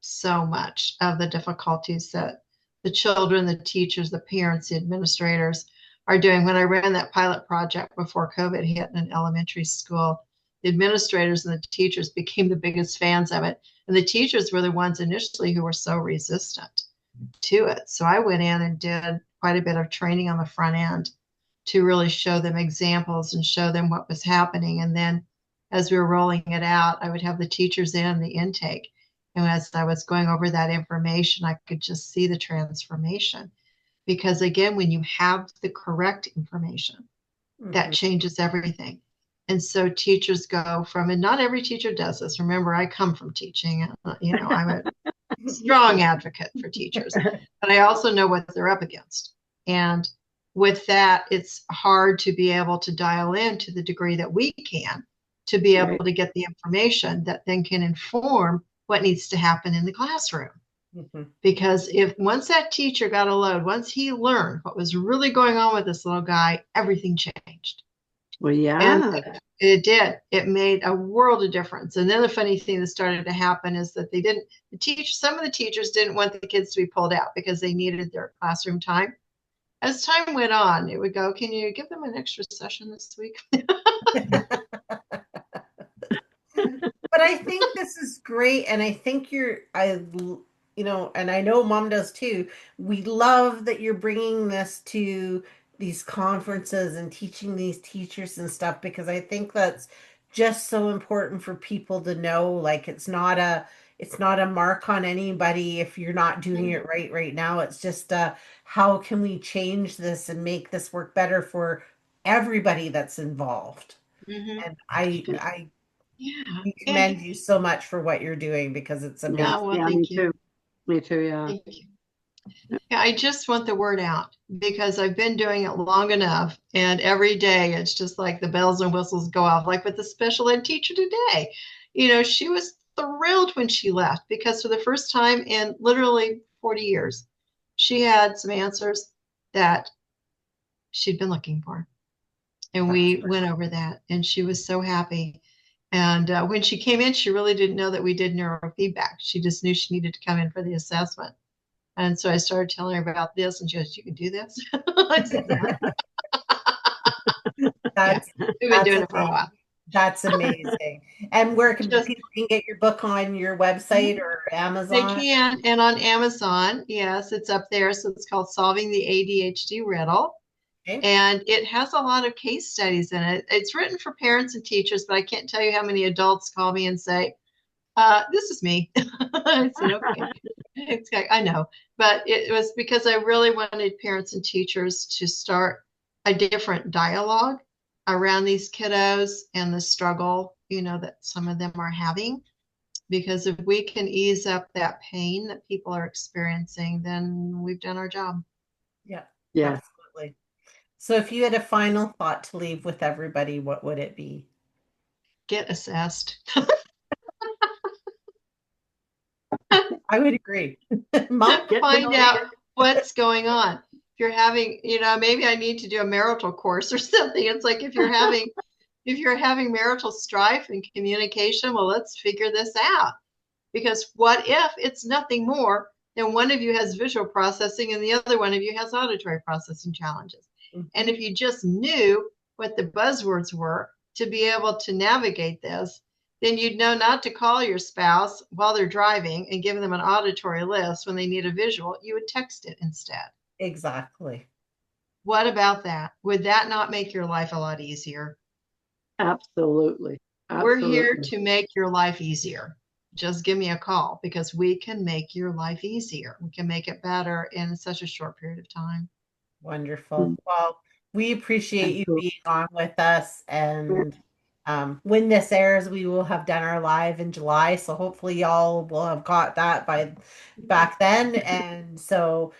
[SPEAKER 2] so much of the difficulties that the children, the teachers, the parents, the administrators are doing. When I ran that pilot project before COVID hit in an elementary school, the administrators and the teachers became the biggest fans of it. And the teachers were the ones initially who were so resistant to it. So I went in and did quite a bit of training on the front end to really show them examples and show them what was happening. And then as we were rolling it out, I would have the teachers in the intake. And as I was going over that information, I could just see the transformation. Because again, when you have the correct information, that changes everything. And so teachers go from, and not every teacher does this. Remember, I come from teaching. I'm a strong advocate for teachers, but I also know what they're up against. And with that, it's hard to be able to dial in to the degree that we can, to be able to get the information that then can inform what needs to happen in the classroom. Because if once that teacher got a load, once he learned what was really going on with this little guy, everything changed.
[SPEAKER 3] Well, yeah.
[SPEAKER 2] And it did. It made a world of difference. And then the funny thing that started to happen is that some of the teachers didn't want the kids to be pulled out because they needed their classroom time. As time went on, it would go, can you give them an extra session this week?
[SPEAKER 1] But I think this is great. And I think and I know Mom does too. We love that you're bringing this to these conferences and teaching these teachers and stuff, because I think that's just so important for people to know. Like, it's not a mark on anybody if you're not doing it right now. It's just how can we change this and make this work better for everybody that's involved. And I commend you so much for what you're doing, because it's amazing.
[SPEAKER 2] Well, thank you.
[SPEAKER 3] Me too, yeah.
[SPEAKER 2] Thank you. Yeah, I just want the word out because I've been doing it long enough, and every day it's just like the bells and whistles go off, like with the special ed teacher today. She was thrilled when she left because for the first time in literally 40 years, she had some answers that she'd been looking for. And we went over that, and she was so happy. And when she came in, she really didn't know that we did neurofeedback. She just knew she needed to come in for the assessment. And so I started telling her about this, and she goes, "You can do this?" I said, "Yeah." We've been doing it for a while.
[SPEAKER 1] That's amazing. And where can people get your book? On your website or Amazon?
[SPEAKER 2] They can, and on Amazon, yes, it's up there. So it's called Solving the ADHD Riddle. Okay. And it has a lot of case studies in it. It's written for parents and teachers, but I can't tell you how many adults call me and say, "This is me." I said, "Okay." It's like, I know, but it was because I really wanted parents and teachers to start a different dialogue around these kiddos and the struggle, that some of them are having. Because if we can ease up that pain that people are experiencing, then we've done our job.
[SPEAKER 1] Yeah, absolutely. So if you had a final thought to leave with everybody, what would it be? Get assessed. I would agree.
[SPEAKER 2] Mom, find out what's going on. If you're having, maybe I need to do a marital course or something. It's like if you're having marital strife and communication, well, let's figure this out. Because what if it's nothing more than one of you has visual processing and the other one of you has auditory processing challenges? Mm-hmm. And if you just knew what the buzzwords were to be able to navigate this, then you'd know not to call your spouse while they're driving and give them an auditory list when they need a visual. You would text it instead. Exactly. What about that? Would that not make your life a lot easier?
[SPEAKER 3] Absolutely.
[SPEAKER 2] We're here to make your life easier. Just give me a call because we can make your life easier. We can make it better in such a short period of time. Wonderful. Well, we appreciate you being on with us, and when this airs, we will have done our live in July. So hopefully y'all will have got that by back then. And so,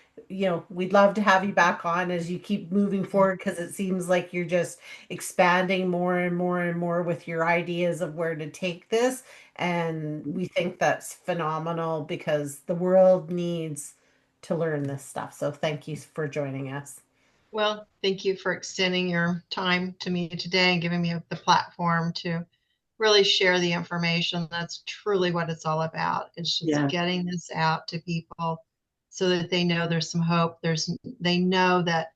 [SPEAKER 2] we'd love to have you back on as you keep moving forward, because it seems like you're just expanding more and more and more with your ideas of where to take this. And we think that's phenomenal because the world needs to learn this stuff. So thank you for joining us. Well, thank you for extending your time to me today and giving me the platform to really share the information. That's truly what it's all about. It's just
[SPEAKER 3] Yeah.
[SPEAKER 2] getting this out to people so that they know there's some hope. They know that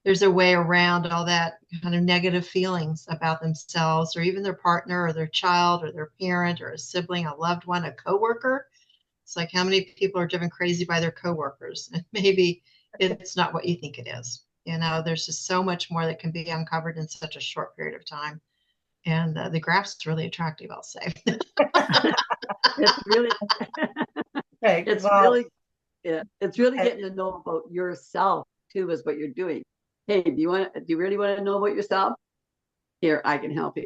[SPEAKER 2] there's a way around all that kind of negative feelings about themselves or even their partner or their child or their parent or a sibling, a loved one, a coworker. It's like how many people are driven crazy by their coworkers, and maybe it's not what you think it is. There's just so much more that can be uncovered in such a short period of time. And the graph's really attractive, I'll say.
[SPEAKER 3] It's really,
[SPEAKER 1] Right.
[SPEAKER 3] it's
[SPEAKER 1] Well,
[SPEAKER 3] really, yeah, it's really getting to know about yourself too, is what you're doing. Hey, do you really want to know about yourself? Here, I can help you.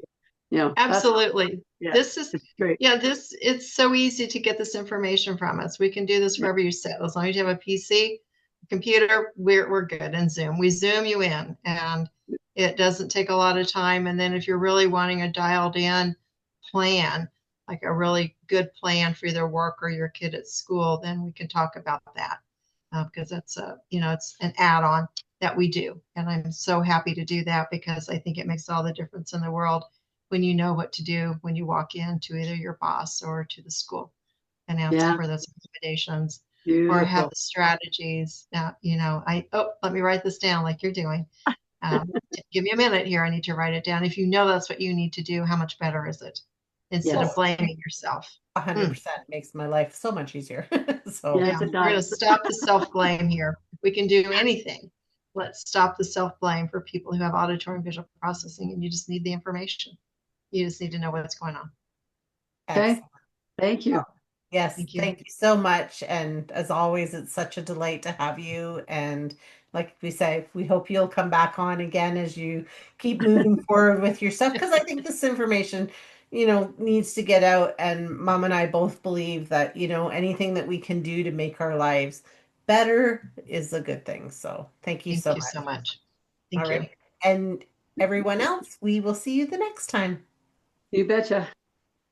[SPEAKER 2] Absolutely.
[SPEAKER 3] Yeah,
[SPEAKER 2] This is
[SPEAKER 3] it's great.
[SPEAKER 2] it's so easy to get this information from us. We can do this wherever you sit. As long as you have a PC, computer, we're good. And Zoom. We Zoom you in, and it doesn't take a lot of time. And then if you're really wanting a dialed in plan, like a really good plan for either work or your kid at school, then we can talk about that. Because that's it's an add-on that we do. And I'm so happy to do that because I think it makes all the difference in the world when you know what to do when you walk in to either your boss or to the school and ask
[SPEAKER 3] Yeah,
[SPEAKER 2] for those recommendations or have
[SPEAKER 3] beautiful.
[SPEAKER 2] the strategies that, let me write this down like you're doing. Give me a minute here. I need to write it down. If you know that's what you need to do, how much better is it instead of
[SPEAKER 3] Yes.
[SPEAKER 2] blaming yourself?
[SPEAKER 1] 100% makes my life so much easier. So
[SPEAKER 3] Yes,
[SPEAKER 2] Yeah,
[SPEAKER 3] it
[SPEAKER 2] we're going to
[SPEAKER 3] does.
[SPEAKER 2] stop the self-blame here. If we can do anything, let's stop the self-blame for people who have auditory and visual processing, and you just need the information. You just need to know what's going on.
[SPEAKER 3] Okay.
[SPEAKER 1] excellent.
[SPEAKER 3] Thank you.
[SPEAKER 1] Yes,
[SPEAKER 2] Thank you.
[SPEAKER 1] thank you so much. And as always, it's such a delight to have you. And like we say, we hope you'll come back on again as you keep moving forward with your stuff. Because I think this information, needs to get out. And Mom and I both believe that, anything that we can do to make our lives better is a good thing. So thank you so
[SPEAKER 2] Thank you
[SPEAKER 1] much.
[SPEAKER 2] so much.
[SPEAKER 1] All
[SPEAKER 2] Thank you.
[SPEAKER 1] right. And everyone else, we will see you the next time.
[SPEAKER 3] You betcha.